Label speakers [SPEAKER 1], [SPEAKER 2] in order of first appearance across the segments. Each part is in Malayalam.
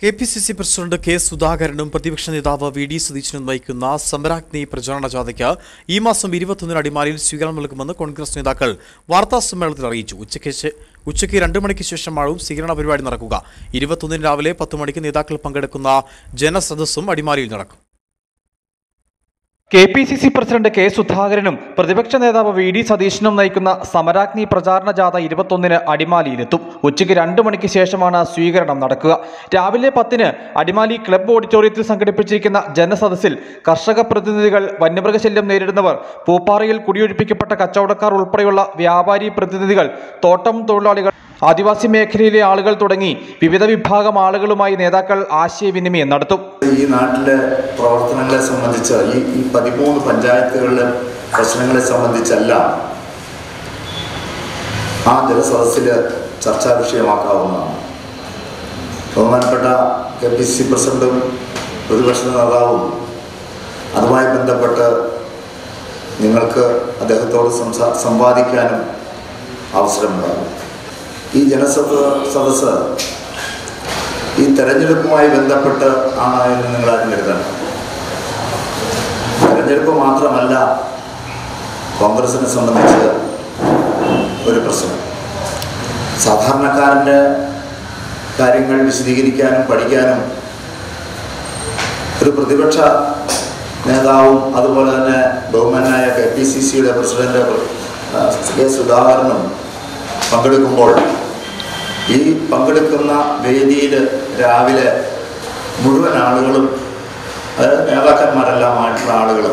[SPEAKER 1] KPCC പ്രസിഡന്റ് കെ സുധാകരനും പ്രതിപക്ഷ നേതാവ് വി.ഡി. സതീശനും നയിക്കുന്ന സമരാഗ്നി പ്രചാരണ ജാഥയ്ക്ക് ഈ മാസം 21 അടിമാലിയിൽ സ്വീകരണം നൽകുമെന്ന് കോൺഗ്രസ് നേതാക്കൾ വാർത്താസമ്മേളനത്തിൽ അറിയിച്ചു. ഉച്ചയ്ക്ക് 2 മണിക്ക് ശേഷമാവും സ്വീകരണ പരിപാടി നടക്കുക. 21 രാവിലെ 10 മണിക്ക് നേതാക്കൾ പങ്കെടുക്കുന്ന ജനസദസ്സും അടിമാലിയിൽ നടക്കും.
[SPEAKER 2] KPCC പ്രസിഡന്റ് കെ സുധാകരനും പ്രതിപക്ഷ നേതാവ് വി.ഡി. സതീശനും നയിക്കുന്ന സമരാഗ്നി പ്രചാരണ ജാഥ 21 അടിമാലിയിലെത്തും. ഉച്ചയ്ക്ക് 2 മണിക്ക് ശേഷമാണ് സ്വീകരണം നടക്കുക. രാവിലെ 10 അടിമാലി ക്ലബ്ബ് ഓഡിറ്റോറിയത്തിൽ സംഘടിപ്പിച്ചിരിക്കുന്ന ജനസദസ്സിൽ കർഷക പ്രതിനിധികൾ, വന്യമൃഗശല്യം നേരിടുന്നവർ, പൂപ്പാറയിൽ കുടിയൊഴിപ്പിക്കപ്പെട്ട കച്ചവടക്കാർ ഉൾപ്പെടെയുള്ള വ്യാപാരി പ്രതിനിധികൾ, തോട്ടം തൊഴിലാളികൾ, ആദിവാസി മേഖലയിലെ ആളുകൾ തുടങ്ങി വിവിധ വിഭാഗം ആളുകളുമായി നേതാക്കൾ ആശയവിനിമയം നടത്തും.
[SPEAKER 3] ഈ നാട്ടിലെ പ്രവർത്തനങ്ങളെ സംബന്ധിച്ച് ഈ 13 പഞ്ചായത്തുകളിലെ പ്രശ്നങ്ങളെ സംബന്ധിച്ചെല്ലാം ആ ജനസദസ്സിൽ ചർച്ചാ വിഷയമാക്കാവുന്നതാണ്. ബഹുമാനപ്പെട്ട KPCC പ്രസിഡന്റും പ്രതിപക്ഷ നേതാവും അതുമായി ബന്ധപ്പെട്ട് നിങ്ങൾക്ക് അദ്ദേഹത്തോട് സംവാദിക്കാനും അവസരമുണ്ടാകും. ഈ ജനസദസ്സ് ഈ തെരഞ്ഞെടുപ്പുമായി ബന്ധപ്പെട്ട് ആണ് എന്ന് നിങ്ങൾ കരുതണം. തെരഞ്ഞെടുപ്പ് മാത്രമല്ല കോൺഗ്രസിനെ സംബന്ധിച്ച് ഒരു പ്രശ്നം. സാധാരണക്കാരൻ്റെ കാര്യങ്ങൾ വിശദീകരിക്കാനും പഠിക്കാനും ഒരു പ്രതിപക്ഷ നേതാവും അതുപോലെ തന്നെ ബഹുമാനായ KPCCയുടെ പ്രസിഡന്റ് കെ സുധാകരനും പങ്കെടുക്കുമ്പോൾ ഈ പങ്കെടുക്കുന്ന വേദിയിൽ രാവിലെ മുഴുവൻ ആളുകളും, അതായത് നേതാക്കന്മാരെല്ലാമായിട്ടുള്ള ആളുകൾ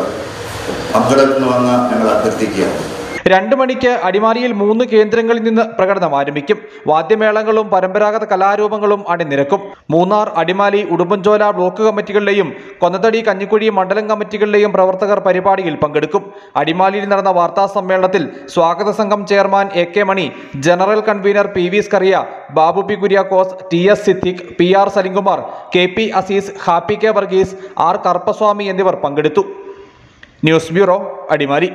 [SPEAKER 3] പങ്കെടുക്കണമെന്ന് ഞങ്ങൾ അഭ്യർത്ഥിക്കുകയാണ്.
[SPEAKER 2] 2 മണിക്ക് അടിമാലിയിൽ 3 കേന്ദ്രങ്ങളിൽ നിന്ന് പ്രകടനം ആരംഭിക്കും. വാദ്യമേളങ്ങളും പരമ്പരാഗത കലാരൂപങ്ങളും അണിനിരക്കും. മൂന്നാർ, അടിമാലി, ഉടുമ്പൻചോല ബ്ലോക്ക് കമ്മിറ്റികളിലെയും കൊന്നത്തടി, കഞ്ഞിക്കുഴി മണ്ഡലം കമ്മിറ്റികളിലെയും പ്രവർത്തകർ പരിപാടിയിൽ പങ്കെടുക്കും. അടിമാലിയിൽ നടന്ന വാർത്താ സമ്മേളനത്തിൽ സ്വാഗത സംഘം chairman AK Mani, general convener PV Skaria, Babu P Kuriakose, TS Siddique, PR Salimkumar, KP Aziz, Happy K Varghese, R Karuppaswamy എന്നിവർ പങ്കെടുത്തു. News bureau, Adimali.